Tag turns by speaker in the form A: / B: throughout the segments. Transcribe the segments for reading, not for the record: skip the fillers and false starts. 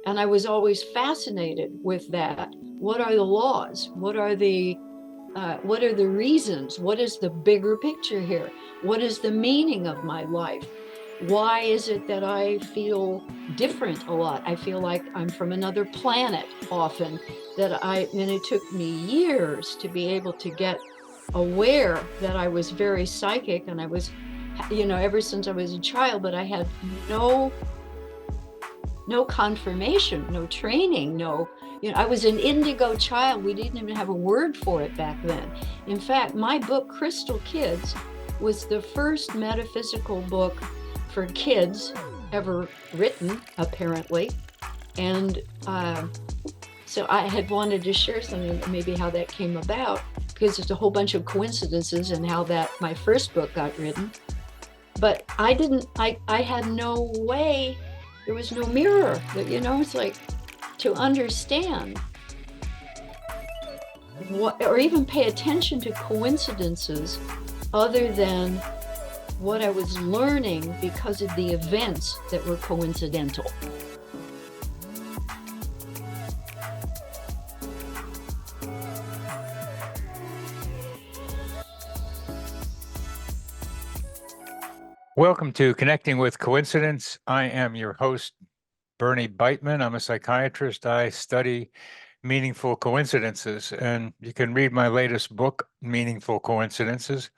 A: And I was always fascinated with that. What are the laws? What are the reasons? What is the bigger picture here? What is the meaning of my life? Why is it that I feel different a lot? I feel like I'm from another planet often, and it took me years to be able to get aware that I was very psychic, and I was, ever since I was a child, but I had no confirmation, no training, I was an indigo child. We didn't even have a word for it back then. In fact, my book, Crystal Kids, was the first metaphysical book for kids ever written, apparently. And so I had wanted to share something, maybe how that came about, because there's a whole bunch of coincidences in how that my first book got written. But I had no way, there was no mirror, it's like to understand what, or even pay attention to coincidences other than what I was learning because of the events that were coincidental.
B: Welcome to Connecting with Coincidence. I am your host, Bernie Beitman. I'm a psychiatrist. I study meaningful coincidences, and you can read my latest book, Meaningful Coincidences.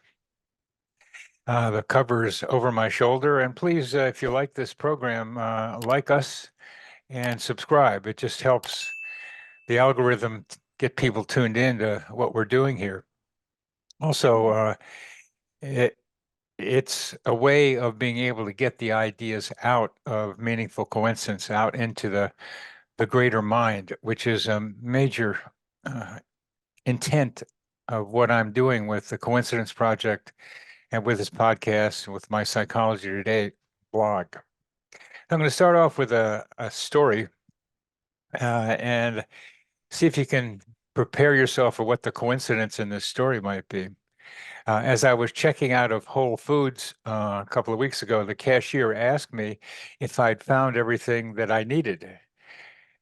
B: The cover is over my shoulder, and please, if you like this program, like us and subscribe. It just helps the algorithm get people tuned in to what we're doing here. Also, it's a way of being able to get the ideas out of meaningful coincidence out into the greater mind, which is a major intent of what I'm doing with the Coincidence Project and with this podcast and with my Psychology Today blog. I'm going to start off with a story and see if you can prepare yourself for what the coincidence in this story might be. As I was checking out of Whole Foods a couple of weeks ago, the cashier asked me if I'd found everything that I needed.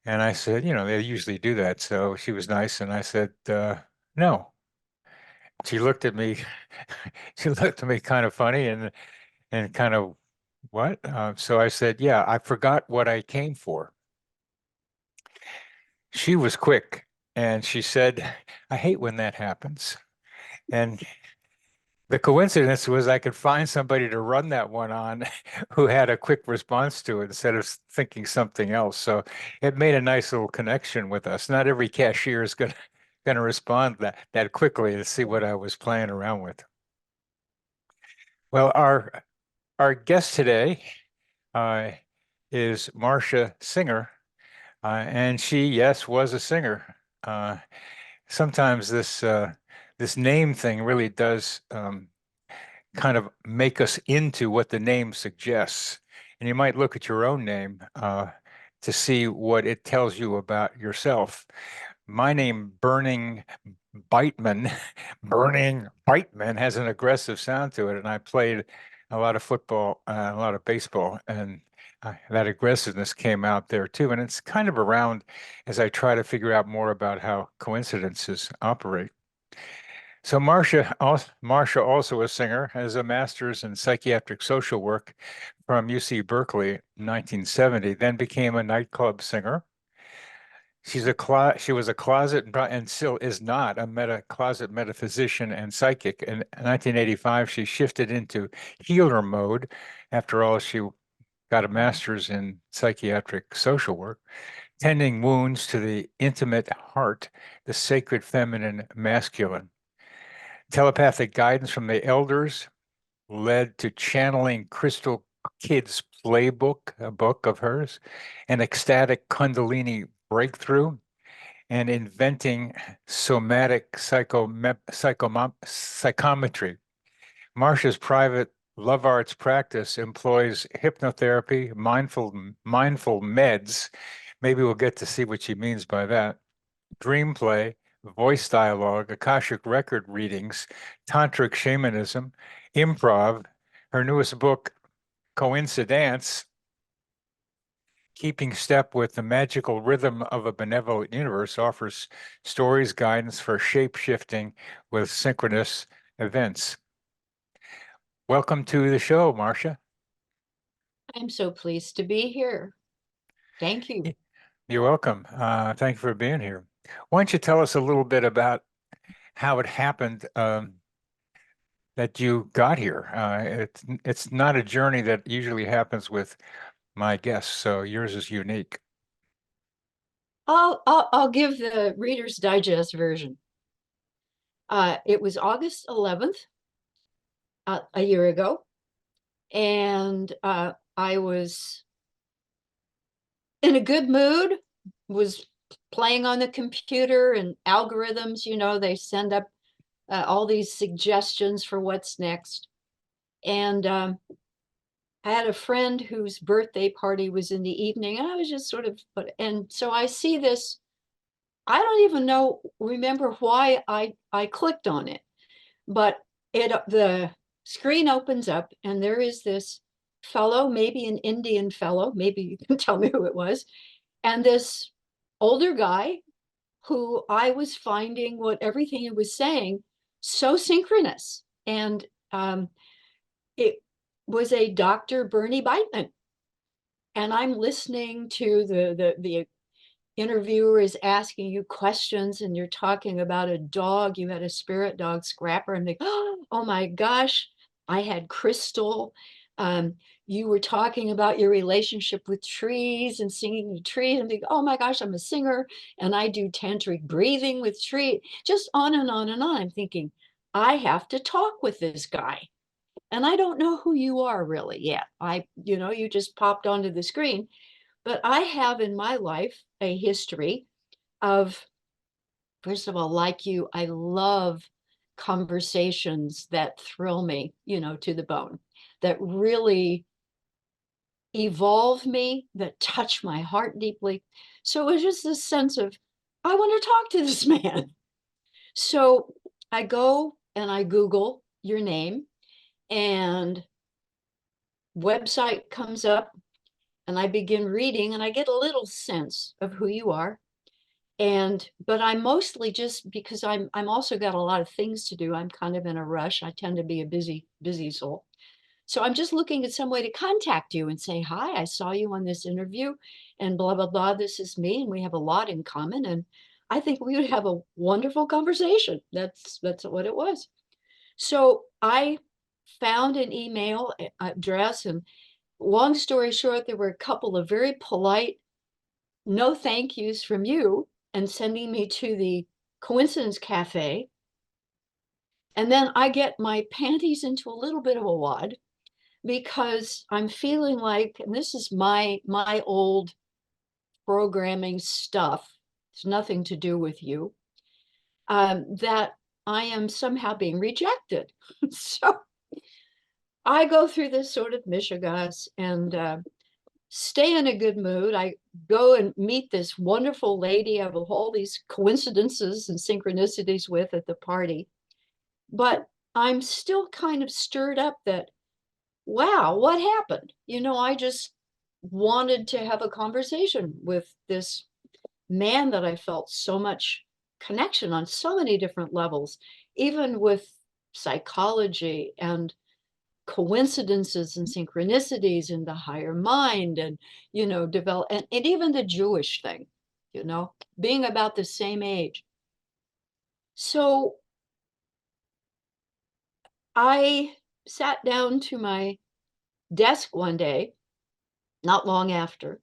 B: And I said, they usually do that. So she was nice. And I said, no. She looked at me, she looked at me kind of funny and kind of, what? So I said, yeah, I forgot what I came for. She was quick and she said, I hate when that happens. And the coincidence was I could find somebody to run that one on who had a quick response to it instead of thinking something else. So it made a nice little connection with us. Not every cashier is going to respond that quickly to see what I was playing around with. Well, our guest today is Marcia Singer, and she, yes, was a singer. Sometimes this name thing really does kind of make us into what the name suggests. And you might look at your own name to see what it tells you about yourself. My name, Burning Beitman, Burning Beitman, has an aggressive sound to it. And I played a lot of football, a lot of baseball, and that aggressiveness came out there too. And it's kind of around as I try to figure out more about how coincidences operate. So Marcia also a singer, has a master's in psychiatric social work from UC Berkeley in 1970, then became a nightclub singer. She was a closet and still is not a closet metaphysician and psychic. In 1985, she shifted into healer mode. After all, she got a master's in psychiatric social work, tending wounds to the intimate heart, the sacred feminine masculine. Telepathic guidance from the elders led to channeling Crystal Kids PLAYbook, a book of hers, an ecstatic kundalini breakthrough, and inventing somatic psychometry. Marcia's private love arts practice employs hypnotherapy, mindful meds. Maybe we'll get to see what she means by that. Dream play, voice dialogue, Akashic record readings, tantric shamanism, improv. Her newest book, Coincidence, keeping step with the magical rhythm of a benevolent universe, offers stories, guidance for shape-shifting with synchronous events. Welcome to the show, Marcia.
A: I'm so pleased to be here. Thank you.
B: You're welcome. Thank you for being here. Why don't you tell us a little bit about how it happened that you got here? It's not a journey that usually happens with my guests, so yours is unique.
A: I'll give the Reader's Digest version. It was August 11th, a year ago, and I was in a good mood, was playing on the computer and algorithms, they send up all these suggestions for what's next. And I had a friend whose birthday party was in the evening, and I was just sort of, and so I see this. I don't even remember why I clicked on it, but the screen opens up and there is this fellow, maybe an Indian fellow, maybe you can tell me who it was, and this older guy who I was finding what everything he was saying so synchronous. And it was a Dr. Bernie Beitman. And I'm listening to the interviewer is asking you questions, and you're talking about a dog. You had a spirit dog, Scrapper, and they, oh my gosh, I had Crystal. You were talking about your relationship with trees and singing to trees, and think, oh my gosh, I'm a singer and I do tantric breathing with tree, just on and on and on. I'm thinking, I have to talk with this guy. And I don't know who you are really yet. You just popped onto the screen, but I have in my life a history of, first of all, like you, I love conversations that thrill me, to the bone, that really evolve me, that touch my heart deeply. So it was just this sense of, I want to talk to this man. So I go and I Google your name, and website comes up, and I begin reading, and I get a little sense of who you are. But I'm mostly, just because I'm also got a lot of things to do. I'm kind of in a rush. I tend to be a busy soul. So I'm just looking at some way to contact you and say, hi, I saw you on this interview and blah, blah, blah. This is me, and we have a lot in common. And I think we would have a wonderful conversation. That's what it was. So I found an email address, and long story short, there were a couple of very polite no thank yous from you and sending me to the Coincidence Cafe. And then I get my panties into a little bit of a wad, because I'm feeling like, and this is my old programming stuff, it's nothing to do with you, that I am somehow being rejected. So I go through this sort of mishigas and stay in a good mood. I go and meet this wonderful lady I have all these coincidences and synchronicities with at the party. But I'm still kind of stirred up that, wow, what happened? I just wanted to have a conversation with this man that I felt so much connection on so many different levels, even with psychology and coincidences and synchronicities in the higher mind, and develop, and even the Jewish thing, being about the same age. So I sat down to my desk one day, not long after,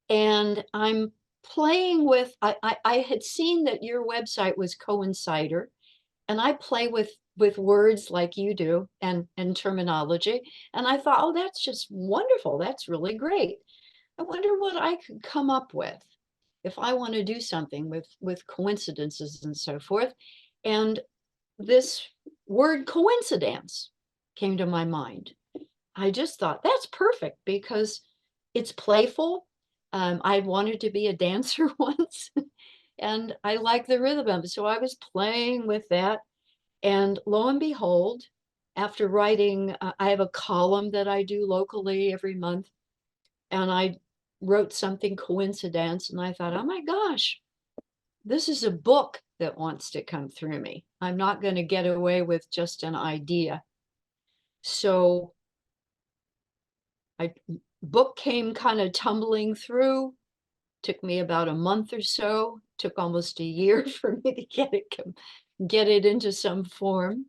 A: and I'm playing with, I had seen that your website was Coincider, and I play with words like you do, and terminology. And I thought, oh, that's just wonderful. That's really great. I wonder what I could come up with if I want to do something with coincidences and so forth. And this word coincidence came to my mind. I just thought that's perfect because it's playful. I wanted to be a dancer once, and I like the rhythm of it. So I was playing with that. And lo and behold, after writing, I have a column that I do locally every month. And I wrote something coincidence, and I thought, oh my gosh, this is a book that wants to come through me. I'm not going to get away with just an idea. So I book came kind of tumbling through. Took me about a month or so. Took almost a year for me to get it into some form.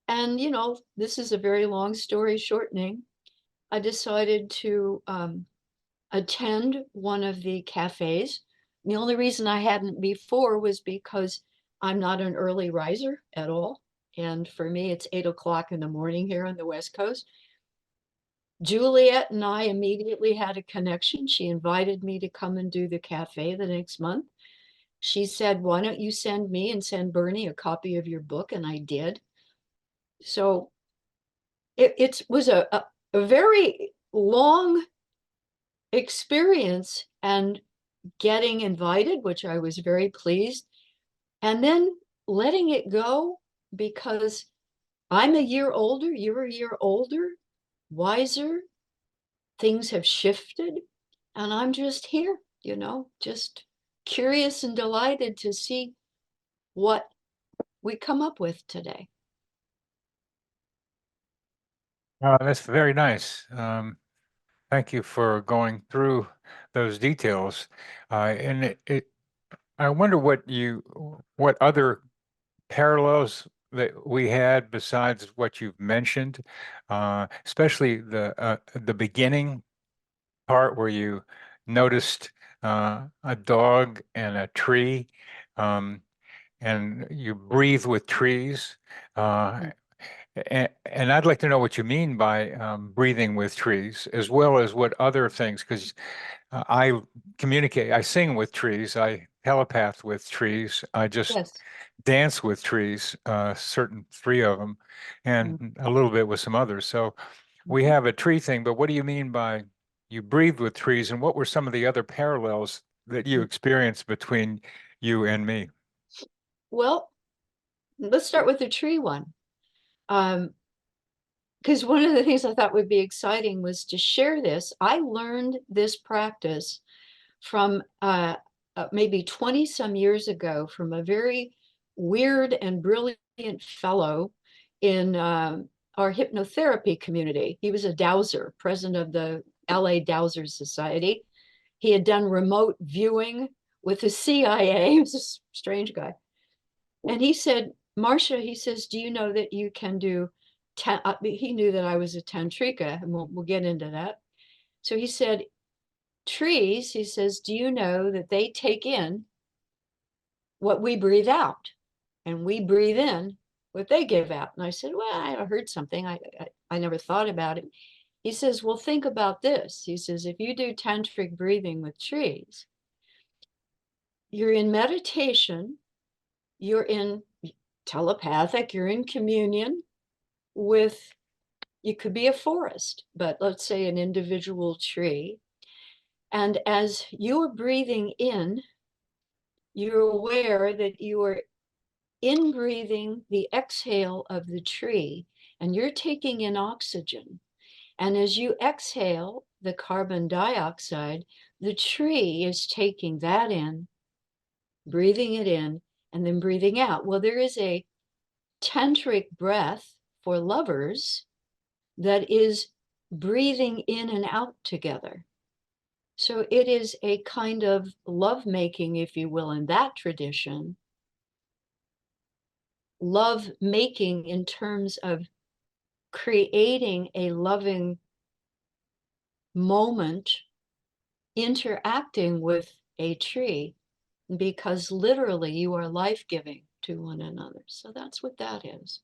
A: And you know, this is a very long story shortening. I decided to attend one of the cafes. The only reason I hadn't before was because I'm not an early riser at all. And for me, it's 8 o'clock in the morning here on the West Coast. Juliet and I immediately had a connection. She invited me to come and do the cafe the next month. She said, why don't you send me and send Bernie a copy of your book? And I did. So it was a very long experience, and getting invited, which I was very pleased, and then letting it go because I'm a year older, you're a year older, wiser, things have shifted, and I'm just here, you know, just curious and delighted to see what we come up with today.
B: That's very nice. Thank you for going through those details. And I wonder what other parallels that we had besides what you've mentioned, especially the beginning part where you noticed a dog and a tree, um, and you breathe with trees. And I'd like to know what you mean by breathing with trees, as well as what other things, because I communicate, I sing with trees, I telepath with trees, I just
A: Yes.
B: dance with trees, certain three of them, and a little bit with some others. So we
A: Mhm.
B: have a tree thing, but what do you mean by you breathe with trees, and what were some of the other parallels that you experienced between you and me?
A: Well, let's start with the tree one. Because one of the things I thought would be exciting was to share this. I learned this practice from maybe 20 some years ago from a very weird and brilliant fellow in our hypnotherapy community. He was a dowser, president of the LA Dowser Society. He had done remote viewing with the CIA. He was a strange guy. And he said, Marcia, he says, do you know that you can do, he knew that I was a tantrika, and we'll get into that. So he said, trees, he says, do you know that they take in what we breathe out, and we breathe in what they give out? And I said, well, I heard something. I never thought about it. He says, well, think about this. He says, if you do tantric breathing with trees, you're in meditation, you're in telepathic, you're in communion with, it could be a forest, but let's say an individual tree. And as you are breathing in, you're aware that you are in breathing the exhale of the tree, and you're taking in oxygen. And as you exhale the carbon dioxide, the tree is taking that in, breathing it in, and then breathing out. Well, there is a tantric breath for lovers that is breathing in and out together. So it is a kind of lovemaking, if you will, in that tradition. Love making in terms of creating a loving moment, interacting with a tree, because literally you are life giving to one another. So that's what that is.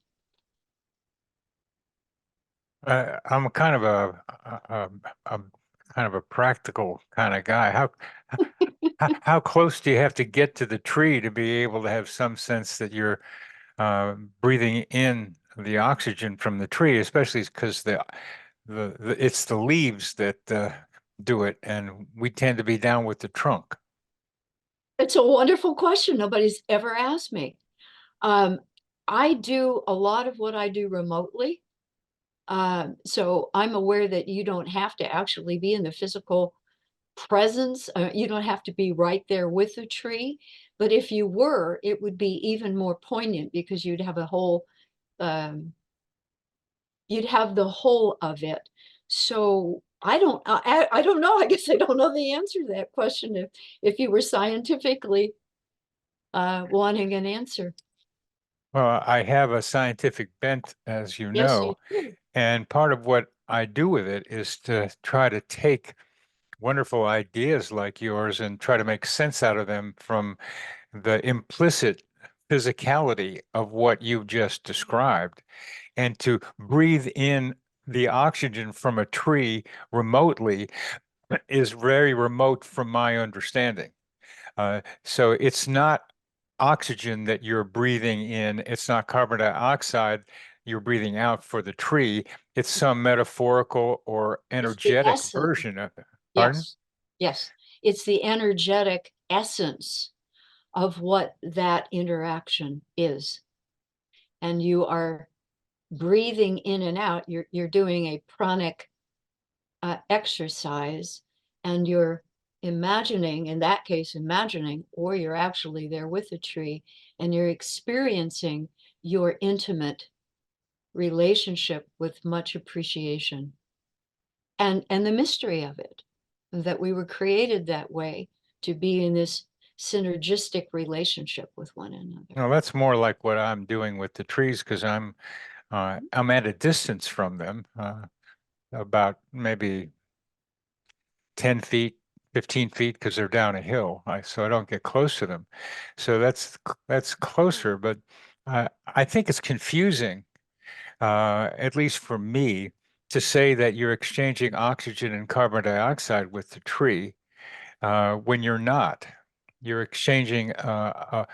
B: I'm kind of a kind of a practical kind of guy. How close do you have to get to the tree to be able to have some sense that you're breathing in the oxygen from the tree, especially because it's the leaves that do it, and we tend to be down with the trunk.
A: It's a wonderful question. Nobody's ever asked me. Um, I do a lot of what I do remotely. So I'm aware that you don't have to actually be in the physical presence. You don't have to be right there with the tree, but if you were, it would be even more poignant because you'd have a whole, you'd have the whole of it. So I don't know. I guess I don't know the answer to that question if you were scientifically wanting an answer.
B: Well, I have a scientific bent, as you
A: Yes, you
B: know,
A: do.
B: and part of what I do with it is to try to take wonderful ideas like yours and try to make sense out of them from the implicit physicality of what you've just described, and to breathe in the oxygen from a tree remotely is very remote from my understanding. So it's not oxygen that you're breathing in, it's not carbon dioxide you're breathing out for the tree. It's some metaphorical or
A: It's the
B: energetic
A: essence.
B: version of it. Pardon?
A: Yes, yes. It's the energetic essence of what that interaction is. And you are breathing in and out. You're doing a pranic exercise, and you're imagining, in that case, imagining, or you're actually there with the tree, and you're experiencing your intimate relationship with much appreciation and the mystery of it, that we were created that way to be in this synergistic relationship with one another.
B: Well, that's more like what I'm doing with the trees because I'm at a distance from them, about maybe 10 feet, 15 feet because they're down a hill. So I don't get close to them. So that's closer, but I think it's confusing, at least for me, to say that you're exchanging oxygen and carbon dioxide with the tree when you're not. You're exchanging a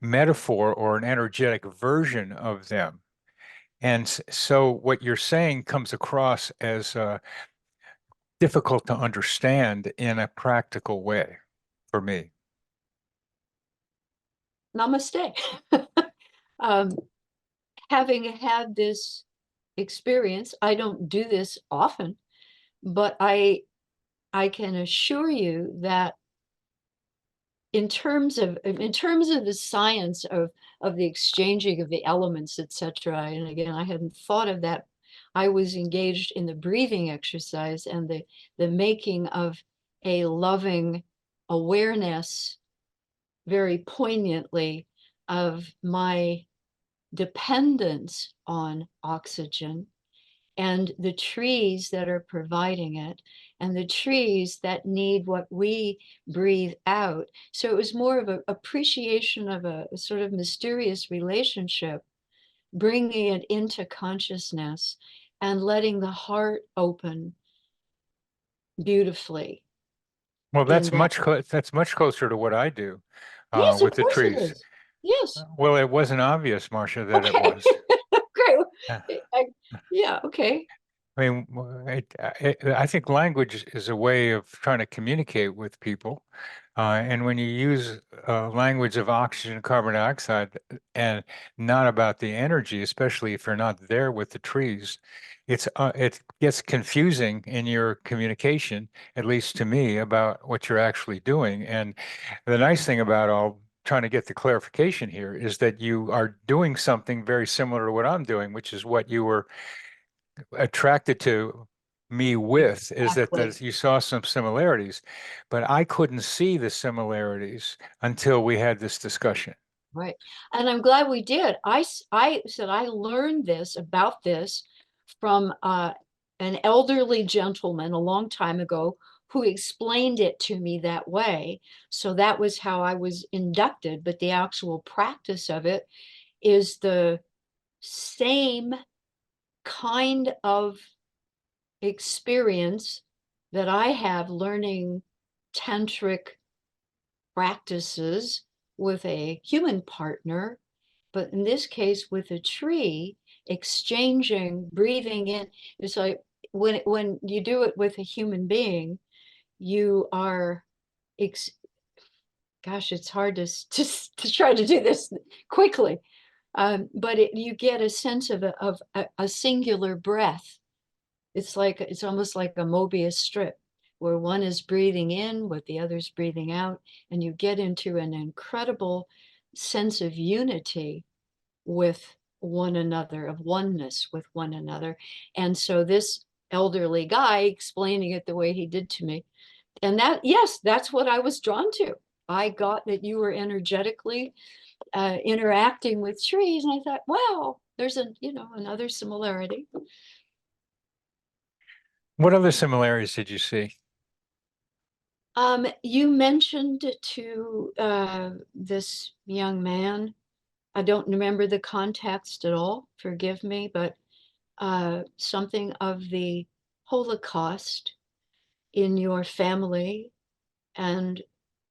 B: metaphor or an energetic version of them. And so what you're saying comes across as difficult to understand in a practical way for me.
A: Namaste. um, Having had this experience, I don't do this often, but I can assure you that in terms of the science of the exchanging of the elements, etc. And again, I hadn't thought of that. I was engaged in the breathing exercise and the making of a loving awareness very poignantly of my dependence on oxygen and the trees that are providing it and the trees that need what we breathe out. So it was more of an appreciation of a sort of mysterious relationship, bringing it into consciousness and letting the heart open beautifully
B: Well,
A: in that.
B: that's much closer to what I do
A: Yes, of
B: with the
A: course it
B: trees.
A: is. Yes.
B: Well, it wasn't obvious, Marcia, that it
A: Okay.
B: was.
A: Great. Yeah, okay.
B: I mean, I think language is a way of trying to communicate with people. And when you use language of oxygen, carbon dioxide, and not about the energy, especially if you're not there with the trees, it gets confusing in your communication, at least to me, about what you're actually doing. And the nice thing about all trying to get the clarification here is that you are doing something very similar to what I'm doing, which is what you were attracted to me with is
A: Exactly.
B: that you saw some similarities, but I couldn't see the similarities until we had this discussion.
A: Right. And I'm glad we did. I said I learned this about this from an elderly gentleman a long time ago who explained it to me that way. So that was how I was inducted. But the actual practice of it is the same kind of experience that I have learning tantric practices with a human partner, but in this case with a tree, exchanging, breathing in. It's like when you do it with a human being, you are ex gosh, it's hard to try to do this quickly. But you get a sense of a singular breath. It's almost like a Mobius strip where one is breathing in, what the other's breathing out, and you get into an incredible sense of unity with one another, of oneness with one another. And so this elderly guy explaining it the way he did to me, and that, yes, that's what I was drawn to. I got that you were energetically interacting with trees, and I thought, wow, there's another similarity.
B: What other similarities did you see?
A: You mentioned to this young man, I don't remember the context at all, forgive me, but something of the Holocaust in your family and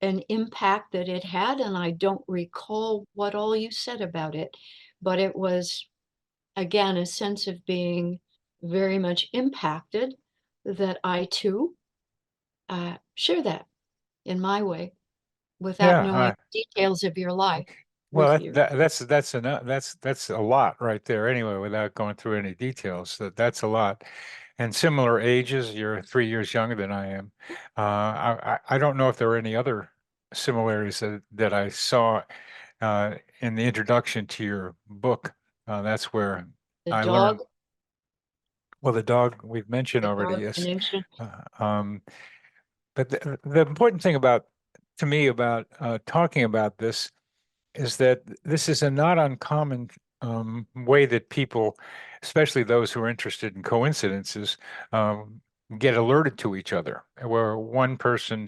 A: an impact that it had. And I don't recall what all you said about it, but it was, again, a sense of being very much impacted that I too share that in my way without
B: Yeah,
A: knowing details of your life
B: well,
A: with you.
B: that's enough. That's a lot right there. Anyway, without going through any details, that's a lot. And similar ages, you're 3 years younger than I am. I don't know if there are any other similarities that I saw in the introduction to your book. That's where
A: The
B: I
A: dog,
B: learned. Well, the dog we've mentioned
A: the
B: already,
A: dog
B: yes.
A: connection.
B: Uh, um, but the important thing to me about talking about this is that this is a not uncommon way that people, especially those who are interested in coincidences, um, get alerted to each other, where one person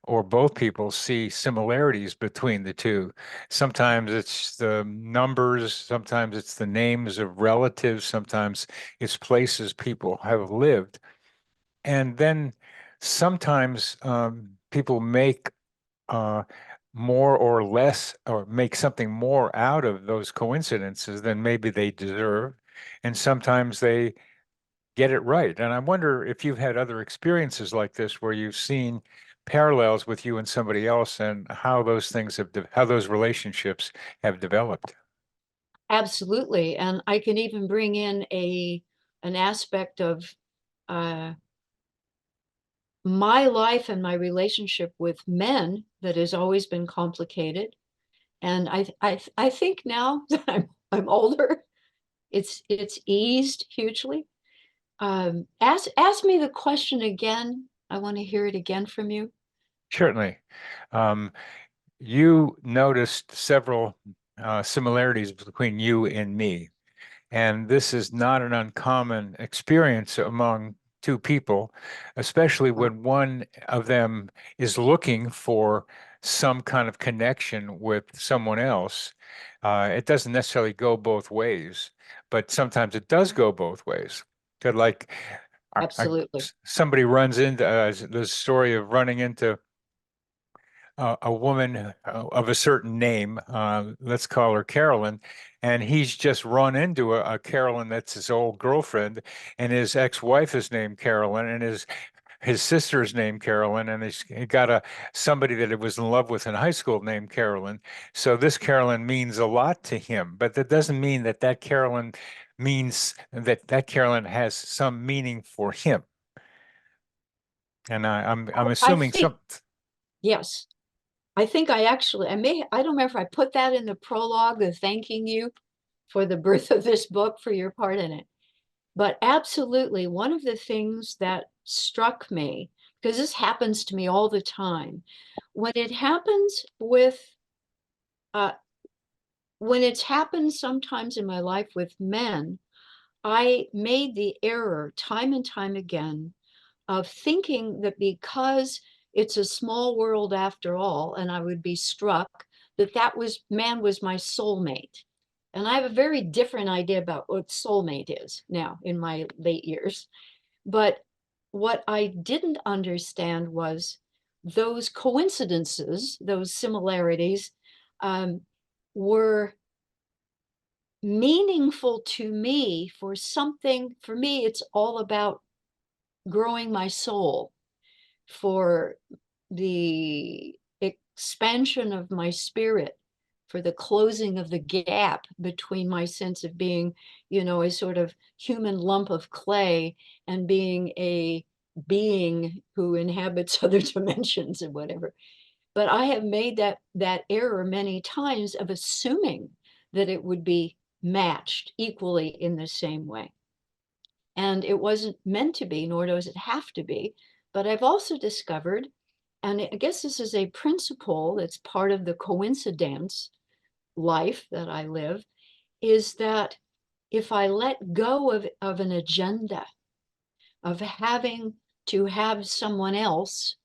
B: or both people see similarities between the two. Sometimes it's the numbers, sometimes it's the names of relatives, sometimes it's places people have lived. And then sometimes people make uh, more or less, or make something more out of those coincidences than maybe they deserve. And sometimes they get it right. And I wonder if you've had other experiences like this where you've seen parallels with you and somebody else and how those things how those relationships have developed.
A: Absolutely. And I can even bring in an aspect of uh, my life and my relationship with men that has always been complicated. And I think now that I'm older, it's eased hugely. Ask me the question again. I want to hear it again from you.
B: Certainly. Um, you noticed several similarities between you and me. And this is not an uncommon experience among two people, especially
A: Wow.
B: when one of them is looking for some kind of connection with someone else. It doesn't necessarily go both ways, but sometimes it does go both ways. 'Cause like
A: Absolutely.
B: somebody runs into the story of running into a woman of a certain name, let's call her Carolyn, and he's just run into a Carolyn that's his old girlfriend, and his ex-wife is named Carolyn, and his sister's named Carolyn, and he got somebody that he was in love with in high school named Carolyn. So this Carolyn means a lot to him, but that doesn't mean that Carolyn means that Carolyn has some meaning for him. And I'm
A: I
B: assuming
A: think,
B: some.
A: yes. I think I don't remember if I put that in the prologue of thanking you for the birth of this book, for your part in it. But absolutely, one of the things that struck me, because this happens to me all the time, when it happens uh, when it's happened sometimes in my life with men, I made the error time and time again of thinking that because it's a small world after all, and I would be struck that man was my soulmate. And I have a very different idea about what soulmate is now in my late years. But what I didn't understand was those coincidences, those similarities, um, were meaningful to me for something. For me, it's all about growing my soul, for the expansion of my spirit, for the closing of the gap between my sense of being, a sort of human lump of clay and being a being who inhabits other dimensions and whatever. But I have made that error many times of assuming that it would be matched equally in the same way. And it wasn't meant to be, nor does it have to be. But I've also discovered, and I guess this is a principle that's part of the coincidence life that I live, is that if I let go of an agenda, of having to have someone else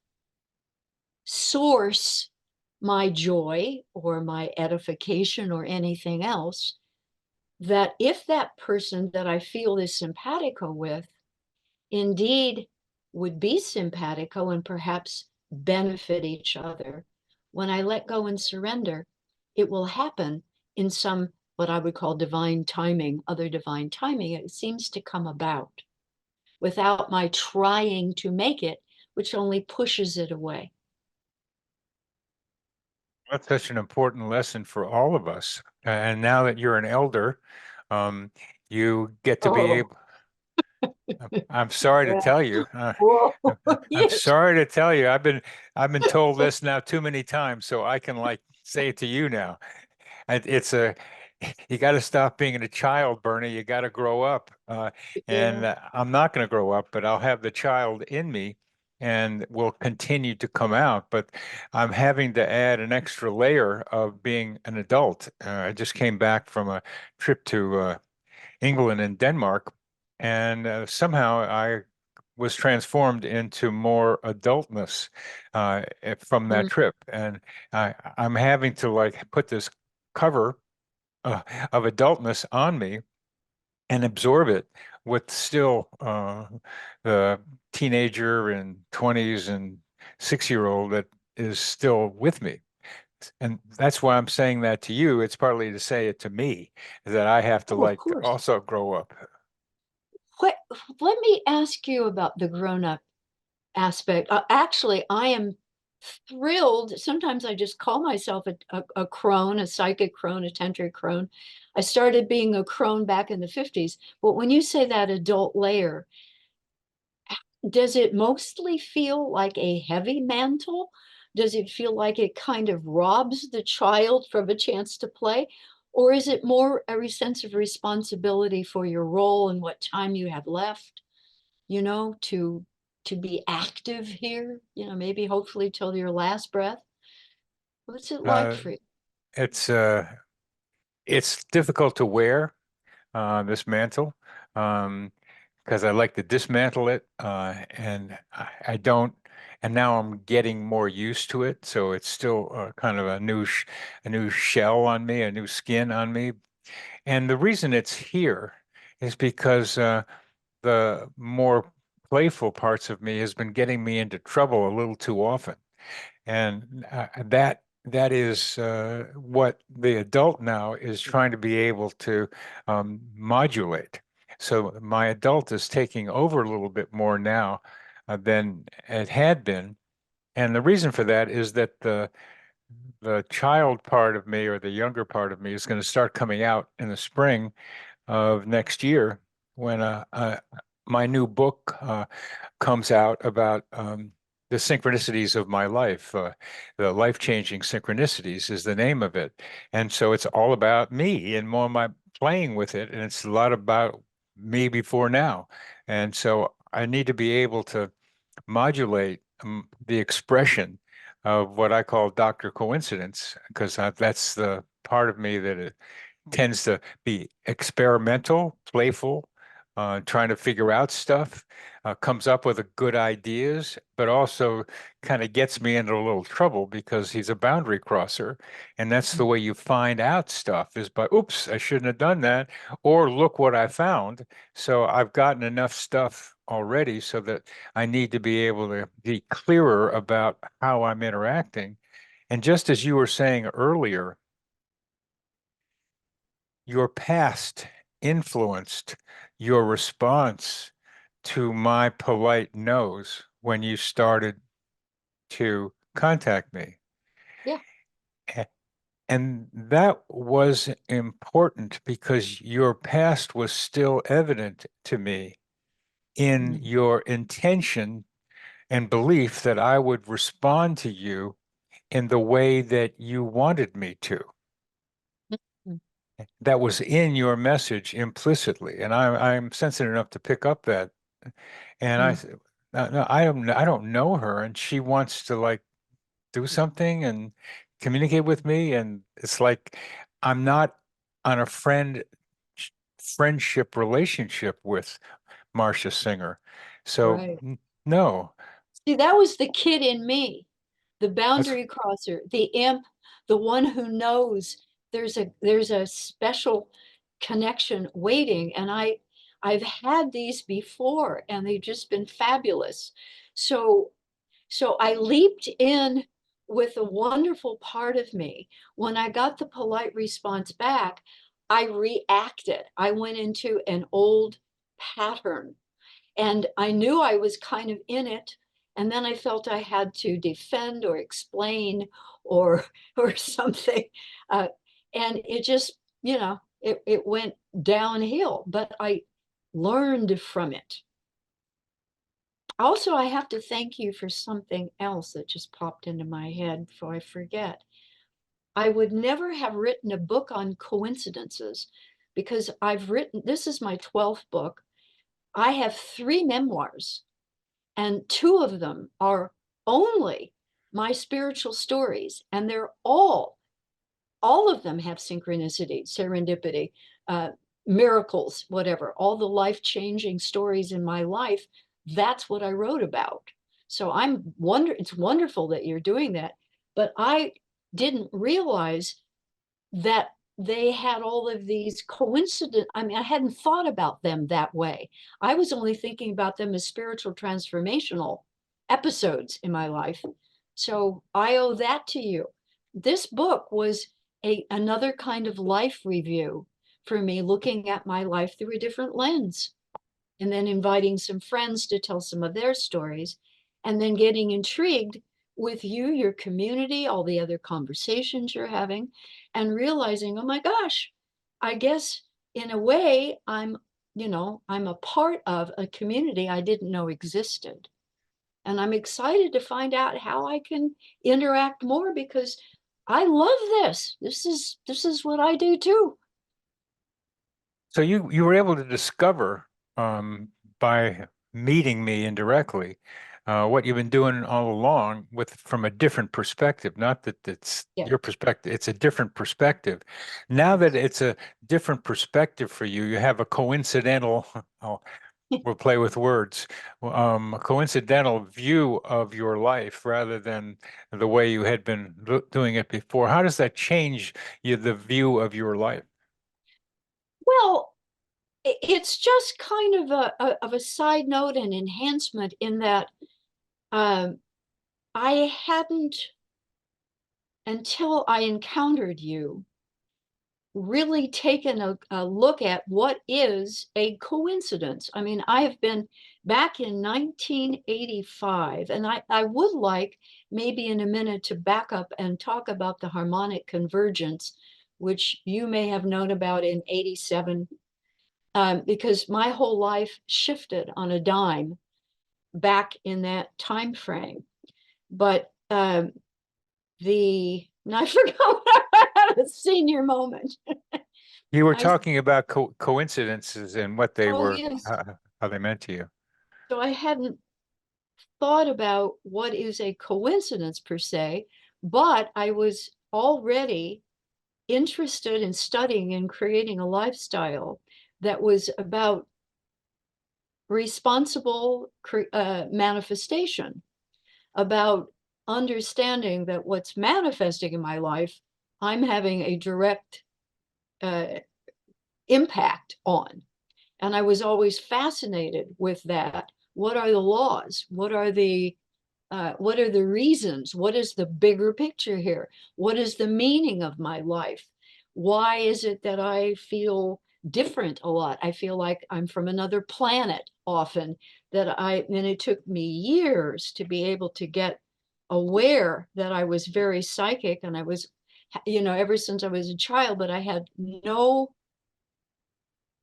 A: source my joy or my edification or anything else, that if that person that I feel is simpatico with indeed would be simpatico and perhaps benefit each other, when I let go and surrender, it will happen in some what I would call divine timing, other divine timing. It seems to come about without my trying to make it, which only pushes it away.
B: That's such an important lesson for all of us. And now that you're an elder, you get to be
A: Oh,
B: able, I'm sorry to
A: yeah.
B: tell you,
A: Whoa.
B: I'm
A: Yes.
B: sorry to tell you, I've been told this now too many times, so I can like say it to you now. It's a you got to stop being a child, Bernie. You got to grow up.
A: Yeah.
B: I'm not going to grow up, but I'll have the child in me and will continue to come out. But I'm having to add an extra layer of being an adult. I just came back from a trip to England and Denmark, and somehow I was transformed into more adultness from that
A: Mm.
B: trip. And I'm having to like put this cover uh, of adultness on me and absorb it with still the teenager and 20s and 6 year old that is still with me. And that's why I'm saying that to you. It's partly to say it to me that I have to
A: Oh, of
B: like
A: course.
B: also grow up.
A: What, let me ask you about the grown-up aspect. Actually, I am thrilled. Sometimes I just call myself a crone, a psychic crone, a tantric crone. I started being a crone back in the 50s. But when you say that adult layer, does it mostly feel like a heavy mantle? Does it feel like it kind of robs the child from a chance to play? Or is it more a sense of responsibility for your role and what time you have left, to be active here, maybe hopefully till your last breath? What's it like
B: Uh,
A: for you?
B: it's uh, it's difficult to wear this mantle because I like to dismantle it, and I don't. And now I'm getting more used to it, so it's still kind of a new shell on me, a new skin on me. And the reason it's here is because the more playful parts of me has been getting me into trouble a little too often. And that is what the adult now is trying to be able to modulate. So my adult is taking over a little bit more now than it had been. And the reason for that is that the child part of me or the younger part of me is going to start coming out in the spring of next year when my new book comes out about the synchronicities of my life. The life-changing synchronicities is the name of it. And so it's all about me and more my playing with it. And it's a lot about me before now. And so I need to be able to modulate the expression of what I call Dr. Coincidence, because that's the part of me that tends to be experimental, playful, trying to figure out stuff, comes up with a good ideas, but also kind of gets me into a little trouble because he's a boundary crosser. And that's the way you find out stuff is by, oops, I shouldn't have done that, or look what I found. So I've gotten enough stuff already so that I need to be able to be clearer about how I'm interacting. And just as you were saying earlier, your past influenced your response to my polite no's when you started to contact me.
A: Yeah.
B: A- And that was important because your past was still evident to me. in your intention and belief that I would respond to you in the way that you wanted me to.
A: Mm.
B: That was in your message implicitly, and I'm sensitive enough to pick up that. And I
A: Mm.
B: said, no, no, I don't know her, and she wants to like do something and communicate with me, and it's like I'm not on a friendship relationship with Marcia Singer. So
A: Right.
B: no,
A: See, that was the kid in me, the
B: that's
A: boundary crosser, the imp, the one who knows there's a special connection waiting. And I've had these before and they've just been fabulous. So so I leaped in with a wonderful part of me. When I got the polite response back, I reacted. I went into an old pattern and I knew I was kind of in it. And then I felt I had to defend or explain or or something. Uh, and it just, it went downhill, but I learned from it. Also, I have to thank you for something else that just popped into my head before I forget. I would never have written a book on coincidences because this is my 12th book. I have three memoirs, and two of them are only my spiritual stories, and they're all of them have synchronicity, serendipity, uh, miracles, whatever, all the life-changing stories in my life. That's what I wrote about. So it's wonderful that you're doing that, but I didn't realize that they had all of these coincident. I mean, I hadn't thought about them that way. I was only thinking about them as spiritual transformational episodes in my life. So I owe that to you. This book was another kind of life review for me, looking at my life through a different lens and then inviting some friends to tell some of their stories, and then getting intrigued with you, your community, all the other conversations you're having, and realizing, oh my gosh, I guess in a way I'm a part of a community I didn't know existed. And I'm excited to find out how I can interact more because I love this. This is what I do too.
B: so you were able to discover by meeting me indirectly what you've been doing all along with from a different perspective. Not that it's
A: Yeah.
B: your perspective, it's a different perspective. Now that
A: Yes.
B: it's a different perspective for you, you have a coincidental, oh, we'll play with words, a coincidental view of your life rather than the way you had been doing it before. How does that change the view of your life?
A: Well, it's just kind of a side note and enhancement in that um, I hadn't, until I encountered you, really taken a look at what is a coincidence. I mean, I have been back in 1985, and I would like maybe in a minute to back up and talk about the harmonic convergence, which you may have known about in 87, because my whole life shifted on a dime back in that time frame. But I forgot a senior moment.
B: You were
A: I
B: talking about coincidences and what they
A: Oh
B: were,
A: yes.
B: how they meant to you.
A: So I hadn't thought about what is a coincidence per se, but I was already interested in studying and creating a lifestyle that was about responsible manifestation, about understanding that what's manifesting in my life, I'm having a direct uh, impact on. And I was always fascinated with that. What are the laws? What are the reasons? What is the bigger picture here? What is the meaning of my life? Why is it that I feel different a lot? I feel like I'm from another planet often, and it took me years to be able to get aware that I was very psychic and I was, ever since I was a child, but I had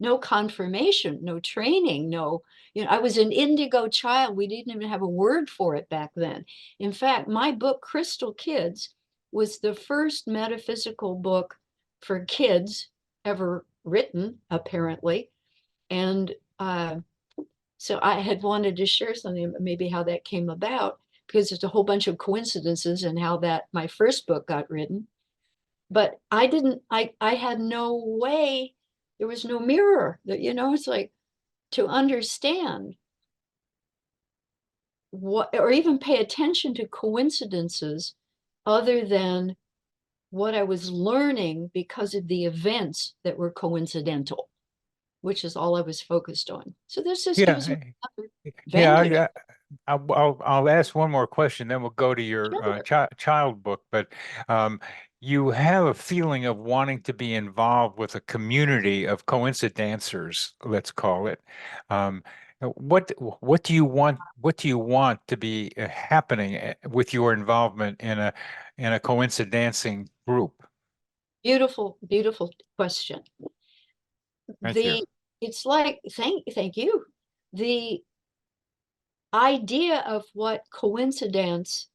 A: no confirmation, no training, no, I was an indigo child. We didn't even have a word for it back then. In fact, my book, Crystal Kids, was the first metaphysical book for kids ever written, apparently. And so I had wanted to share something, maybe how that came about, because there's a whole bunch of coincidences in how that my first book got written. But I had no way, there was no mirror that, it's like to understand what, or even pay attention to coincidences other than what I was learning because of the events that were coincidental, which is all I was focused on. So this just gives me
B: Yeah,
A: another
B: yeah.
A: vantage.
B: I'll ask one more question, then we'll go to your
A: Sure.
B: child book. But um, you have a feeling of wanting to be involved with a community of coincidencers, let's call it. Um, what do you want? What do you want to be happening with your involvement in a coincidencing group?
A: Beautiful, beautiful question.
B: Thank you.
A: The it's like thank you. The idea of what coincidence,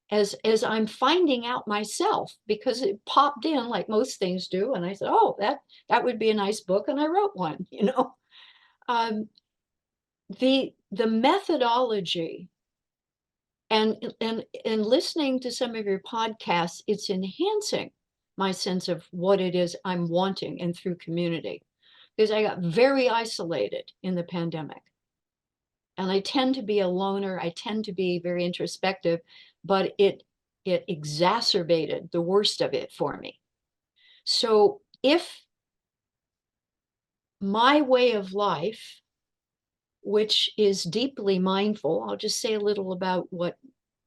A: as I'm finding out myself, because it popped in like most things do, and I said, oh, that would be a nice book, and I wrote one, um, the methodology, and listening to some of your podcasts, it's enhancing my sense of what it is I'm wanting, and through community, because I got very isolated in the pandemic. And I tend to be a loner. I tend to be very introspective, but it exacerbated the worst of it for me. So if my way of life, which is deeply mindful, I'll just say a little about what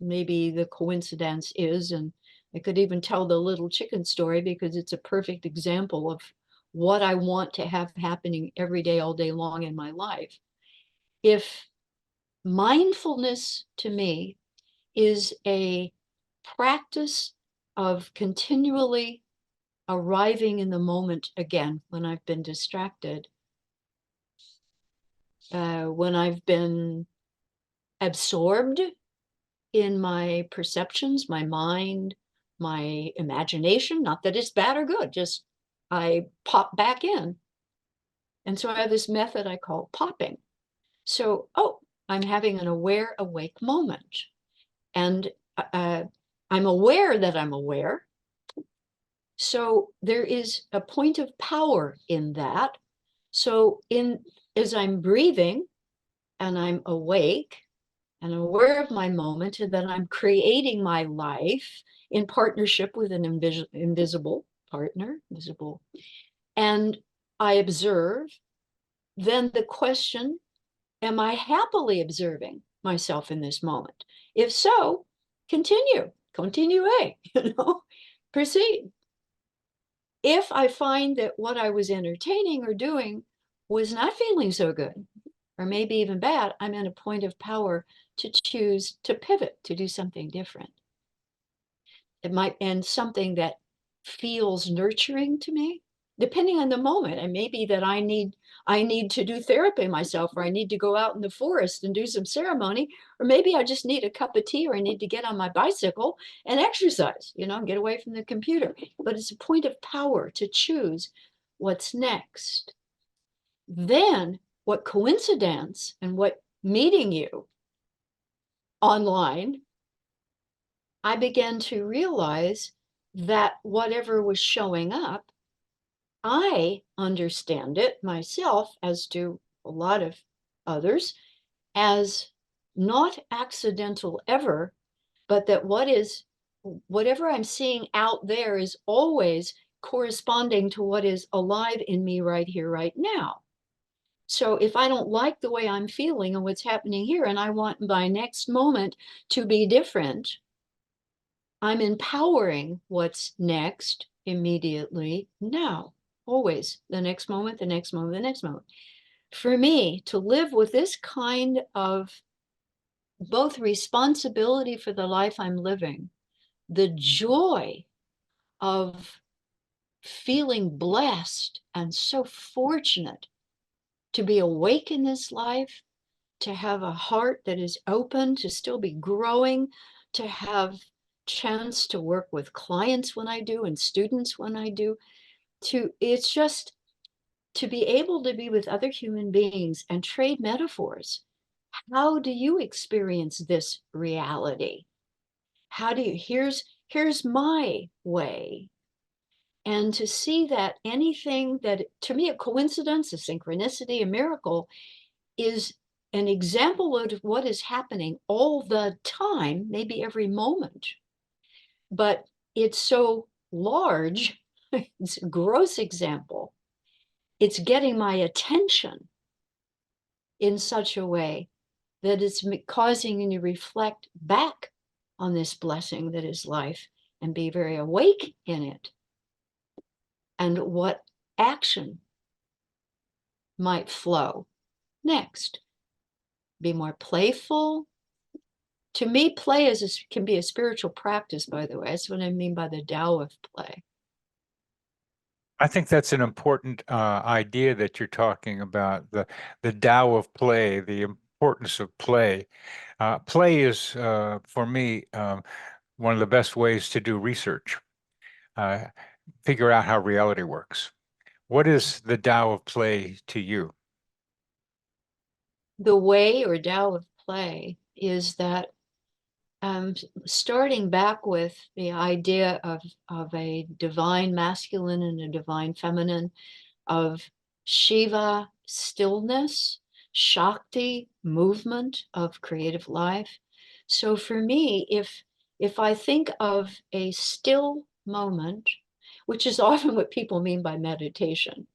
A: maybe the coincidence is, and I could even tell the little chicken story because it's a perfect example of what I want to have happening every day, all day long in my life. If mindfulness to me is a practice of continually arriving in the moment again when I've been distracted, when I've been absorbed in my perceptions, my mind, my imagination. Not that it's bad or good, just I pop back in. And so I have this method I call popping. So, oh, I'm having an aware, awake moment. And uh, I'm aware that I'm aware. So there is a point of power in that. So as I'm breathing and I'm awake and aware of my moment, and then I'm creating my life in partnership with an invisible partner, visible, and I observe, then the question, am I happily observing myself in this moment? If so, continue, proceed. If I find that what I was entertaining or doing was not feeling so good, or maybe even bad, I'm in a point of power to choose to pivot, to do something different. It might end something that feels nurturing to me, depending on the moment. And maybe that I need to do therapy myself, or I need to go out in the forest and do some ceremony, or maybe I just need a cup of tea, or I need to get on my bicycle and exercise, and get away from the computer. But it's a point of power to choose what's next. Then what coincidence and what meeting you online, I began to realize that whatever was showing up, I understand it myself, as do a lot of others, as not accidental ever, but that whatever I'm seeing out there is always corresponding to what is alive in me right here, right now. So if I don't like the way I'm feeling and what's happening here, and I want my next moment to be different, I'm empowering what's next immediately now, always the next moment, the next moment, the next moment. For me to live with this kind of both responsibility for the life I'm living, the joy of feeling blessed and so fortunate to be awake in this life, to have a heart that is open, to still be growing, to have chance to work with clients when I do and students when I do, it's just to be able to be with other human beings and trade metaphors. How do you experience this reality? How do you, here's my way. And to see that anything that, to me, a coincidence, a synchronicity, a miracle, is an example of what is happening all the time, maybe every moment, but it's so large, it's a gross example. It's getting my attention in such a way that it's causing me to reflect back on this blessing that is life and be very awake in it. And what action might flow next? Be more playful. To me, play can be a spiritual practice, by the way. That's what I mean by the Tao of play.
B: I think that's an important idea that you're talking about, the Tao of play, the importance of play. Play is, for me, one of the best ways to do research, uh, figure out how reality works. What is the Tao of play to you?
A: The way or Tao of play is that starting back with the idea of a divine masculine and a divine feminine, of Shiva, stillness, Shakti, movement of creative life. So for me, if I think of a still moment, which is often what people mean by meditation,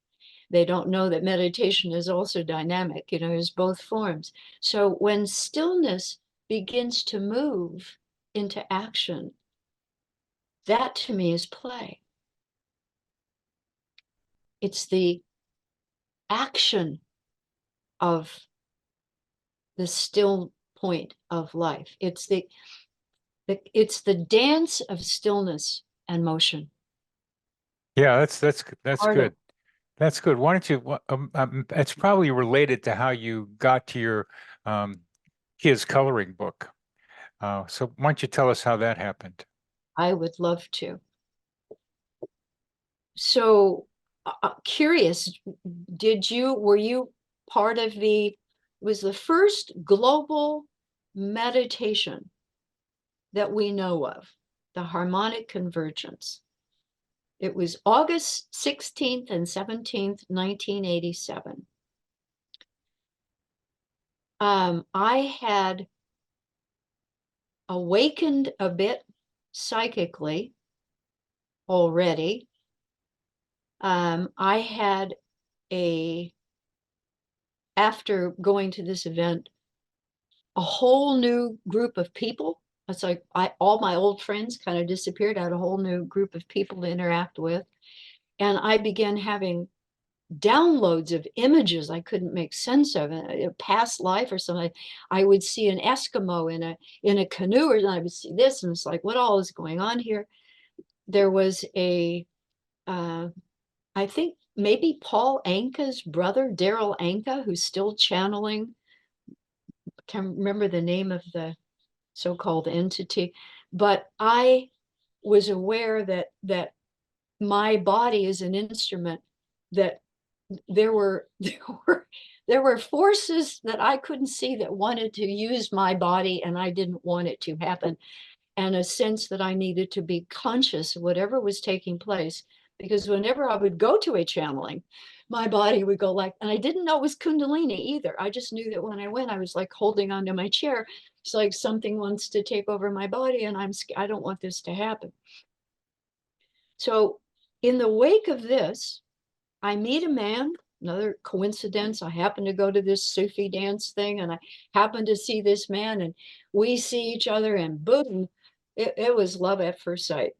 A: they don't know that meditation is also dynamic, there's both forms. So when stillness begins to move into action, that to me is play. It's the action of the still point of life. It's the dance of stillness and motion.
B: Yeah, that's
A: Part of
B: good. That's good. Why don't you? It's probably related to how you got to your um, kids' coloring book. So why don't you tell us how that happened?
A: I would love to. So curious, were you part of was the first global meditation that we know of, the harmonic convergence. It was August 16th and 17th, 1987. I had awakened a bit psychically already. I had after going to this event, a whole new group of people. It's like all my old friends kind of disappeared. I had a whole new group of people to interact with. And I began having downloads of images I couldn't make sense of. In a past life or something, I would see an Eskimo in a canoe, and I would see this, and it's like, what all is going on here? There was I think maybe Paul Anka's brother, Daryl Anka, who's still channeling. Can't remember the name of the so-called entity, but I was aware that my body is an instrument, that there were there were forces that I couldn't see that wanted to use my body, and I didn't want it to happen, and a sense that I needed to be conscious of whatever was taking place, because whenever I would go to a channeling, my body would go like, and I didn't know it was kundalini either. I just knew that when I went, I was like holding onto my chair. It's like something wants to take over my body, and I don't want this to happen. So in the wake of this, I meet a man, another coincidence. I happen to go to this Sufi dance thing, and I happen to see this man, and we see each other, and boom, it was love at first sight.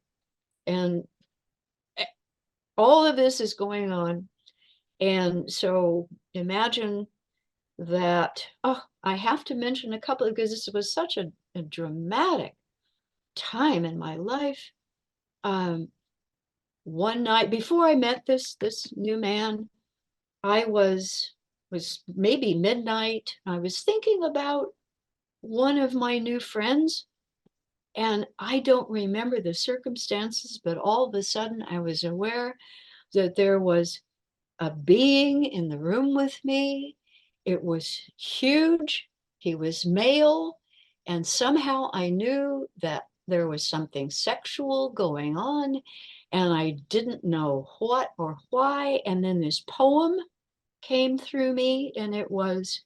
A: And all of this is going on. And so imagine that, oh, I have to mention a couple, because this was such a dramatic time in my life. One night before I met this new man, I was was maybe midnight. I was thinking about one of my new friends, and I don't remember the circumstances, but all of a sudden I was aware that there was a being in the room with me. It was huge. He was male. And somehow I knew that there was something sexual going on. And I didn't know what or why. And then this poem came through me, and it was,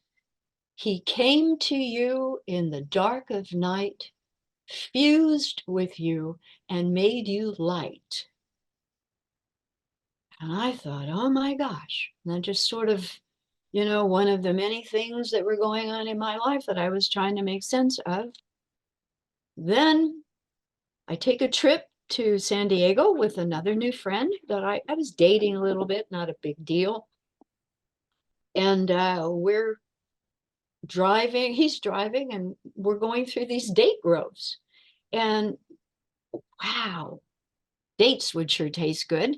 A: he came to you in the dark of night, fused with you, and made you light. And I thought, oh my gosh. And that just sort of, one of the many things that were going on in my life that I was trying to make sense of. Then I take a trip to San Diego with another new friend that I was dating a little bit, not a big deal. And we're driving, he's driving, and we're going through these date groves. And wow, dates would sure taste good.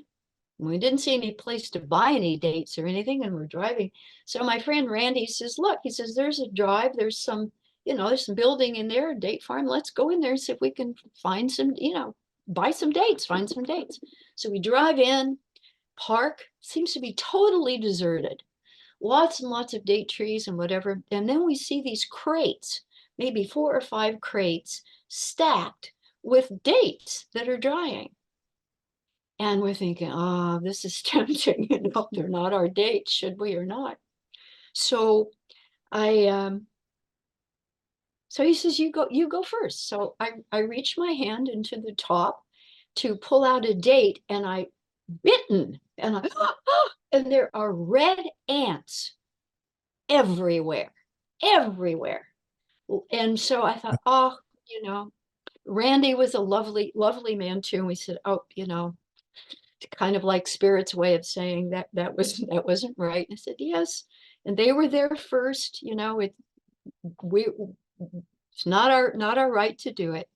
A: We didn't see any place to buy any dates or anything, and we're driving. So my friend Randy says, look, he says, there's a drive, there's some, there's some building in there, a date farm. Let's go in there and see if we can find some, buy some dates, find some dates. So we drive in, park, seems to be totally deserted. Lots and lots of date trees and whatever. And then we see these crates, maybe 4 or 5 crates stacked with dates that are drying. And we're thinking, oh, this is tempting. They're not our dates, should we or not? So so he says, you go first. So I reach my hand into the top to pull out a date, and I bitten, and and there are red ants everywhere, everywhere. And so I thought, oh, Randy was a lovely, lovely man too. And we said, oh, kind of like spirit's way of saying that wasn't right. And I said, yes. And they were there first, it's not our right to do it.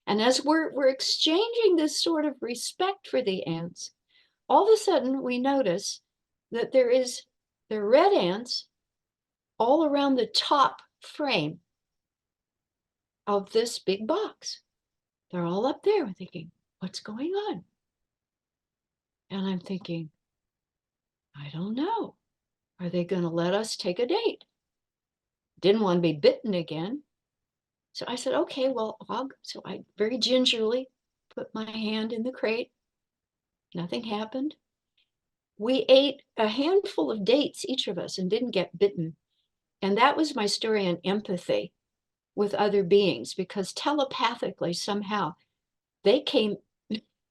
A: And as we're exchanging this sort of respect for the ants, all of a sudden we notice that there are red ants all around the top frame of this big box. They're all up there. We're thinking, what's going on? And I'm thinking, I don't know. Are they going to let us take a date? Didn't want to be bitten again. So I said, okay, well, so I very gingerly put my hand in the crate. Nothing happened. We ate a handful of dates, each of us, and didn't get bitten. And that was my story on empathy with other beings, because telepathically somehow they came.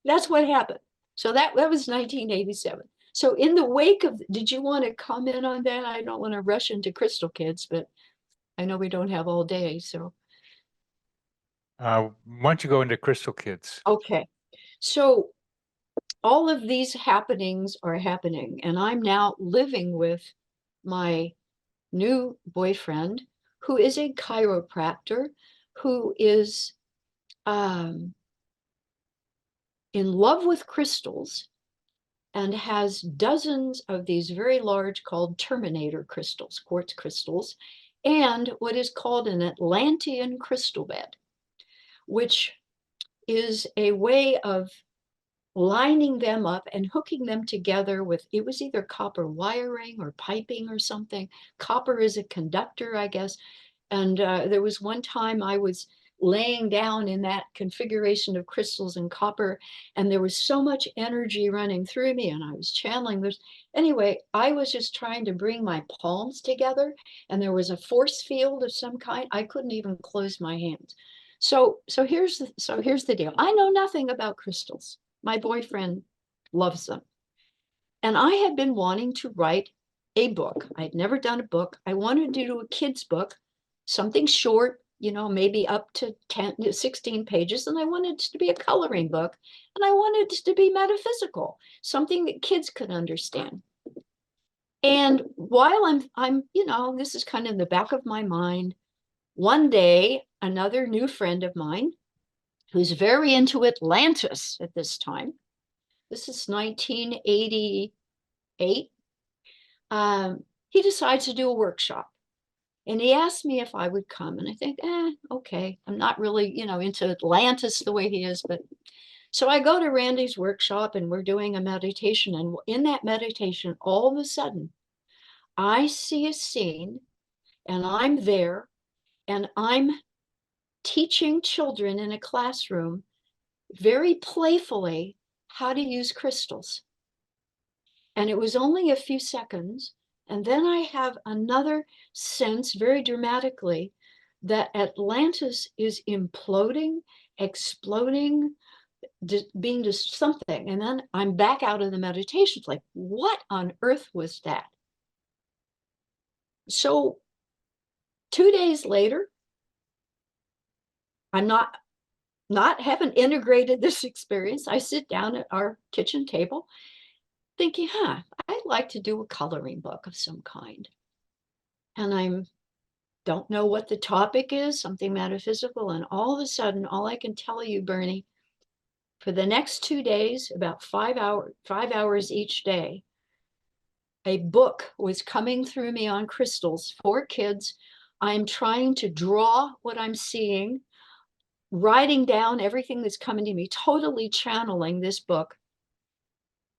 A: That's what happened. So that was 1987. So in the wake of, did you want to comment on that? I don't want to rush into Crystal Kids, but I know we don't have all day. So
B: Why don't you go into Crystal Kids?
A: okay. So all of these happenings are happening, and I'm now living with my new boyfriend, who is a chiropractor, who is in love with crystals and has dozens of these very large called terminator crystals, quartz crystals, and what is called an Atlantean crystal bed, which is a way of lining them up and hooking them together with, it was either copper wiring or piping or something. Copper is a conductor, I guess. And there was one time I was laying down in that configuration of crystals and copper, and there was so much energy running through me, and I was channeling this. Anyway, I was just trying to bring my palms together, and there was a force field of some kind. I couldn't even close my hands. So here's the deal. I know nothing about crystals. My boyfriend loves them. And I had been wanting to write a book. I'd never done a book. I wanted to do a kid's book, something short, maybe up to 10, 16 pages. And I wanted it to be a coloring book. And I wanted it to be metaphysical, something that kids could understand. And while I'm, this is kind of in the back of my mind, one day, another new friend of mine, who's very into Atlantis at this time, this is 1988. he decides to do a workshop. And he asked me if I would come. And I think, okay. I'm not really, into Atlantis the way he is. But so I go to Randy's workshop and we're doing a meditation. And in that meditation, all of a sudden, I see a scene and I'm there and I'm teaching children in a classroom very playfully how to use crystals. And it was only a few seconds. And then I have another sense, very dramatically, that Atlantis is imploding, exploding, being just something. And then I'm back out of the meditation. It's like, what on earth was that? So 2 days later, I'm not haven't integrated this experience. I sit down at our kitchen table thinking, I'd like to do a coloring book of some kind. And I don't know what the topic is, something metaphysical. And all of a sudden, all I can tell you, Bernie, for the next 2 days, about 5 hours each day, a book was coming through me on crystals for kids. I'm trying to draw what I'm seeing, writing down everything that's coming to me, totally channeling this book.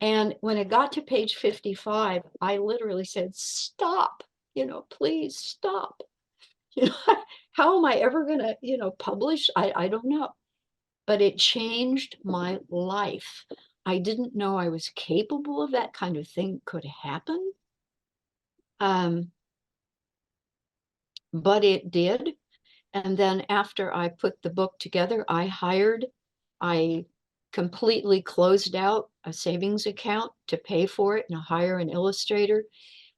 A: And when it got to page 55, I literally said, stop, please stop. How am I ever going to, publish? I don't know. But it changed my life. I didn't know I was capable of that kind of thing could happen. But it did. And then after I put the book together, I completely closed out a savings account to pay for it and hire an illustrator.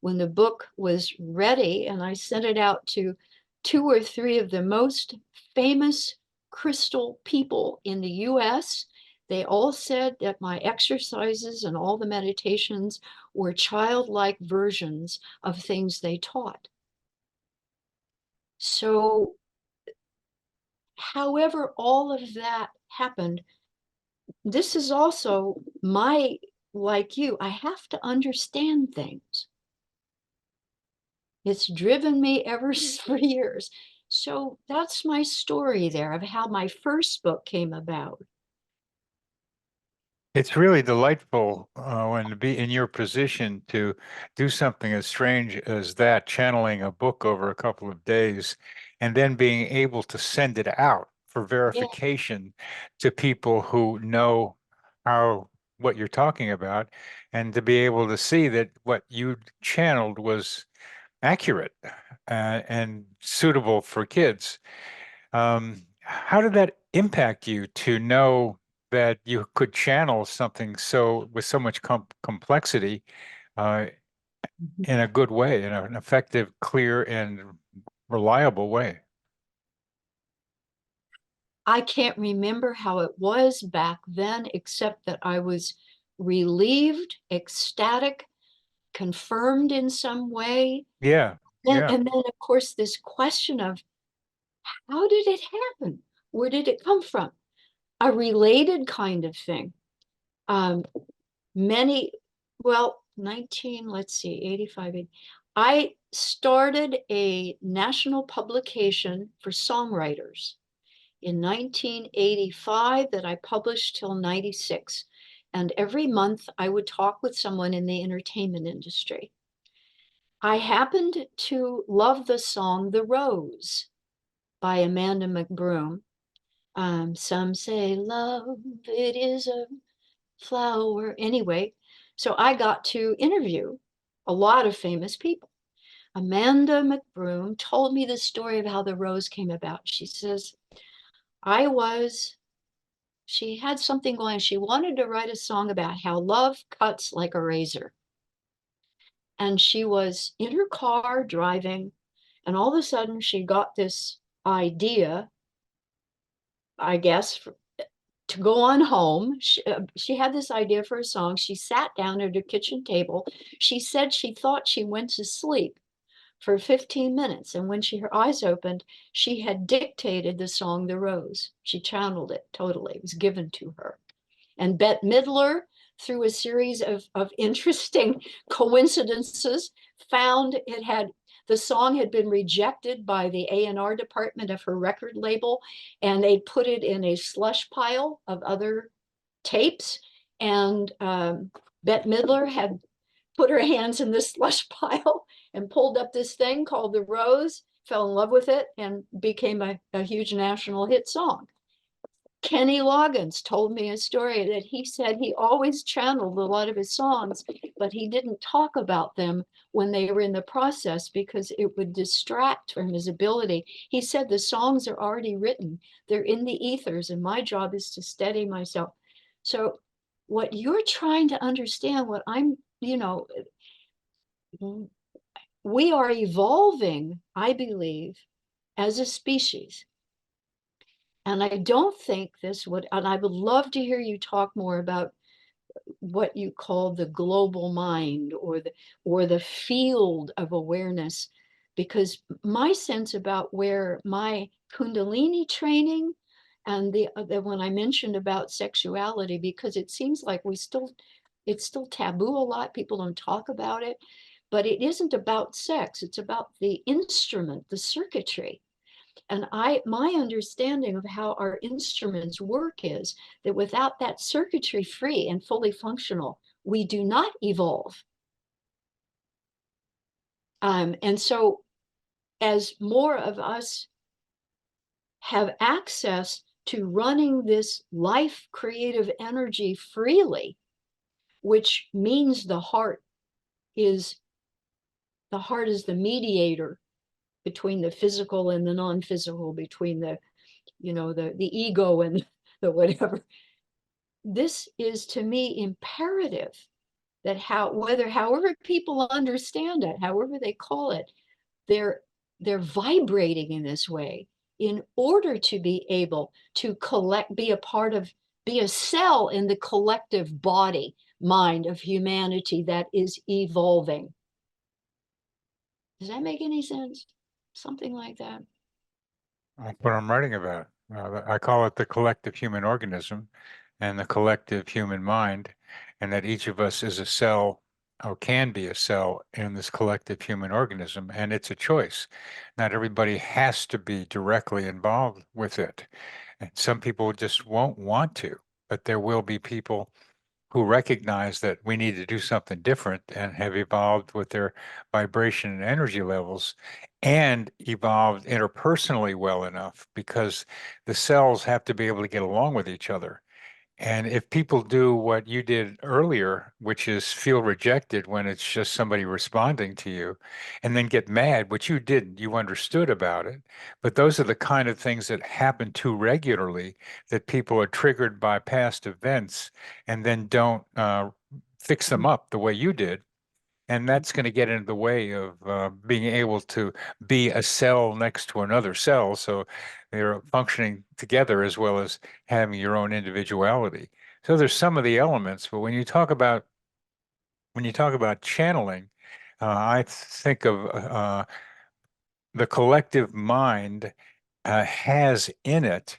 A: When the book was ready, and I sent it out to 2 or 3 of the most famous crystal people in the US, they all said that my exercises and all the meditations were childlike versions of things they taught. So however all of that happened, this is also like you, I have to understand things. It's driven me ever for years. So that's my story there of how my first book came about.
B: It's really delightful when to be in your position to do something as strange as that, channeling a book over a couple of days, and then being able to send it out for
A: Yeah.
B: verification to people who know how what you're talking about, and to be able to see that what you channeled was accurate and suitable for kids. How did that impact you to know that you could channel something so with so much complexity uh, in a good way, in an effective, clear, and reliable way?
A: I can't remember how it was back then, except that I was relieved, ecstatic, confirmed in some way.
B: Yeah, yeah.
A: And then, of course, this question of how did it happen? Where did it come from? A related kind of thing. Um, many, well, 19, let's see, 85, 80. I started a national publication for songwriters in 1985 that I published till 96. And every month I would talk with someone in the entertainment industry. I happened to love the song The Rose by Amanda McBroom. Some say love, it is a flower. Anyway, so I got to interview a lot of famous people. Amanda McBroom told me the story of how the rose came about. She says, she had something going. She wanted to write a song about how love cuts like a razor. And she was in her car driving, and all of a sudden she got this idea, I guess, to go on home. She had this idea for a song. She sat down at her kitchen table. She said she thought she went to sleep for 15 minutes. And when her eyes opened, she had dictated the song, The Rose. She channeled it totally. It was given to her. And Bette Midler, through a series of interesting coincidences, found the song had been rejected by the A&R department of her record label, and they put it in a slush pile of other tapes. And Bette Midler had put her hands in this slush pile and pulled up this thing called The Rose, fell in love with it, and became a huge national hit song. Kenny Loggins told me a story that he said he always channeled a lot of his songs, but he didn't talk about them when they were in the process because it would distract from his ability. He said the songs are already written, they're in the ethers, and my job is to steady myself. So what you're trying to understand, what I'm, we are evolving, I believe, as a species. And I don't think this would, and I would love to hear you talk more about what you call the global mind or the field of awareness, because my sense about where my kundalini training and the when I mentioned about sexuality, because it seems like it's still taboo a lot, people don't talk about it, but it isn't about sex, it's about the instrument, the circuitry. And my understanding of how our instruments work is that without that circuitry free and fully functional, we do not evolve. And so as more of us have access to running this life creative energy freely, which means is the heart is the mediator between the physical and the non-physical, between the ego and the whatever. This is to me imperative that however people understand it, however they call it, they're vibrating in this way in order to be able to be a cell in the collective body mind of humanity that is evolving. Does that make any sense? Something like that.
B: That's what I'm writing about. I call it the collective human organism and the collective human mind, and that each of us is a cell or can be a cell in this collective human organism, and it's a choice. Not everybody has to be directly involved with it. And some people just won't want to, but there will be people who recognize that we need to do something different and have evolved with their vibration and energy levels and evolved interpersonally well enough because the cells have to be able to get along with each other. And if people do what you did earlier, which is feel rejected when it's just somebody responding to you, and then get mad, which you didn't, you understood about it. But those are the kind of things that happen too regularly that people are triggered by past events and then don't fix them up the way you did. And that's going to get into the way of being able to be a cell next to another cell. So they're functioning together as well as having your own individuality. So there's some of the elements, but when you talk about channeling, I think of the collective mind has in it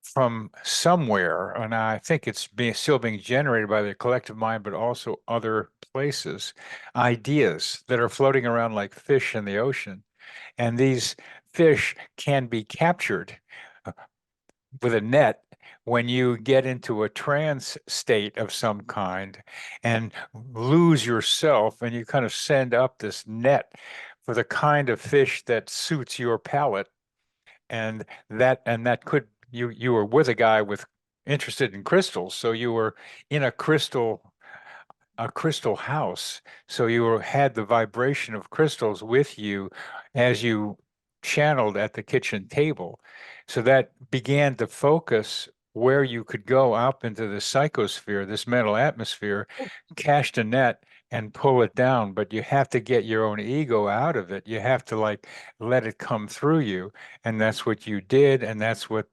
B: from somewhere, and I think it's still being generated by the collective mind, but also other places, ideas that are floating around like fish in the ocean. And these fish can be captured uh, with a net when you get into a trance state of some kind and lose yourself, and you kind of send up this net for the kind of fish that suits your palate and that could you were with a guy with interested in crystals, so you were in a crystal house, so had the vibration of crystals with you as you channeled at the kitchen table, so that began to focus where you could go up into the psychosphere, this mental atmosphere, cast a net and pull it down. But you have to get your own ego out of it. You have to like let it come through you. And that's what you did. And that's what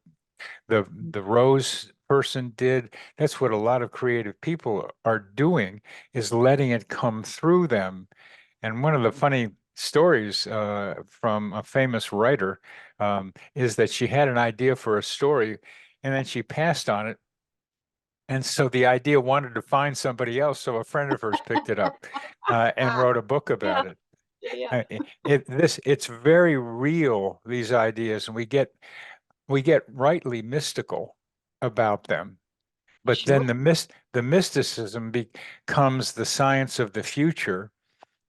B: the Rose person did. That's what a lot of creative people are doing, is letting it come through them. And one of the funny stories from a famous writer is that she had an idea for a story and then she passed on it And so the idea wanted to find somebody else, so a friend of hers picked it up and wrote a book
A: Yeah,
B: about it.
A: yeah.
B: It's very real, these ideas, and we get rightly mystical about them. But then
A: Sure.
B: the mysticism becomes the science of the future,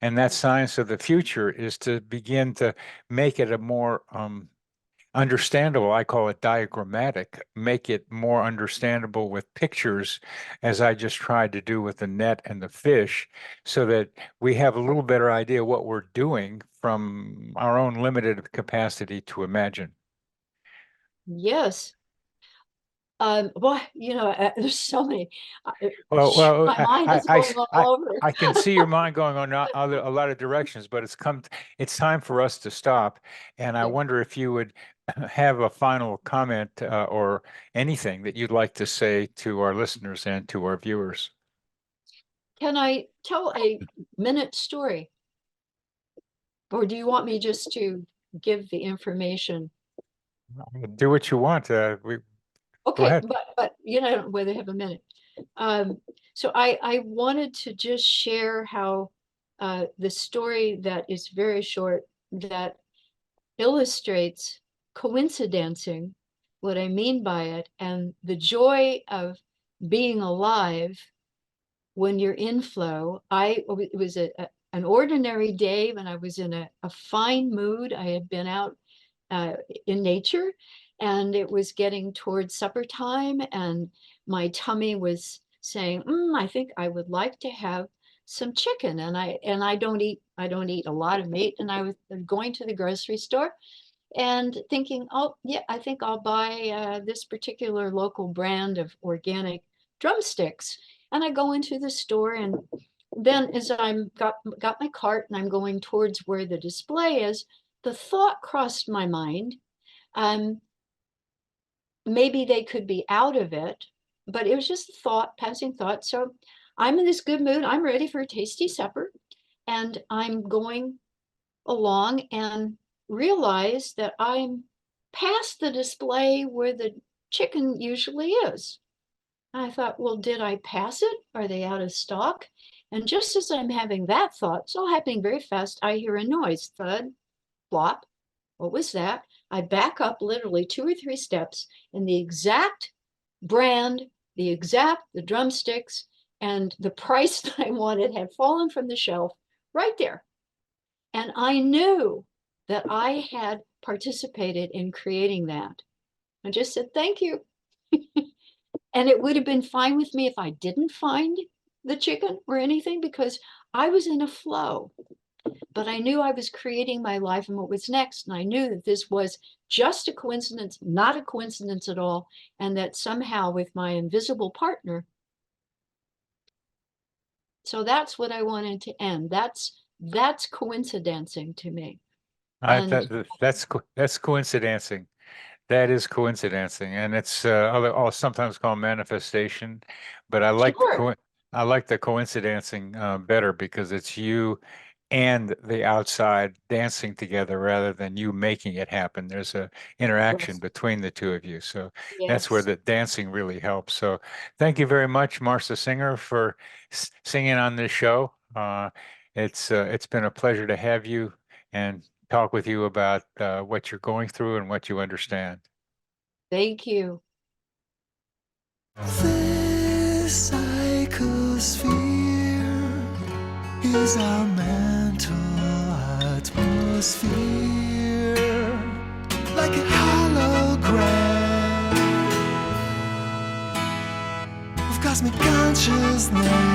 B: and that science of the future is to begin to make it a more understandable. I call it diagrammatic, make it more understandable with pictures, as I just tried to do with the net and the fish, so that we have a little better idea what we're doing from our own limited capacity to imagine.
A: Yes. Well, there's so many.
B: Well,
A: My mind is going all over.
B: I can see your mind going on a lot of directions, but it's time for us to stop. And I
A: Yeah.
B: wonder if you would have a final comment or anything that you'd like to say to our listeners and to our viewers.
A: Can I tell a minute story? Or do you want me just to give the information?
B: Do what you want. Go
A: Okay,
B: ahead.
A: but whether they have a minute. Um, so I wanted to just share how the story that is very short that illustrates coincidencing, what I mean by it, and the joy of being alive when you're in flow. It was an ordinary day when I was in a fine mood. I had been out uh, in nature, and it was getting towards supper time, and my tummy was saying, I think I would like to have some chicken. And I don't eat a lot of meat. And I was going to the grocery store and thinking, oh yeah, I think I'll buy this particular local brand of organic drumsticks. And I go into the store, and then as I'm got my cart and I'm going towards where the display is, the thought crossed my mind. Um, Maybe they could be out of it, but it was just a thought, passing thought. So I'm in this good mood. I'm ready for a tasty supper, and I'm going along and realize that I'm past the display where the chicken usually is. And I thought, well, did I pass it? Are they out of stock? And just as I'm having that thought, it's all happening very fast, I hear a noise, thud, flop. What was that? I back up literally 2 or 3 steps, and the exact brand, the drumsticks, and the price that I wanted had fallen from the shelf right there. And I knew that I had participated in creating that. I just said, thank you. And it would have been fine with me if I didn't find the chicken or anything, because I was in a flow. But I knew I was creating my life and what was next. And I knew that this was just a coincidence, not a coincidence at all. And that somehow with my invisible partner. So that's what I wanted to end. That's coincidencing to me. And
B: That's coincidencing. That is coincidencing, and it's I'll sometimes call manifestation, but
A: sure,
B: I like the coincidencing better because it's you and the outside dancing together rather than you making it happen. There's a interaction
A: yes,
B: between the two of you, so that's where
A: yes.
B: the dancing really helps. So thank you very much, Marcia Singer, for singing on this show. It's been a pleasure to have you and talk with you about what you're going through and what you understand.
A: Thank you.
C: This psychosphere is our mental atmosphere, like a hologram of cosmic consciousness.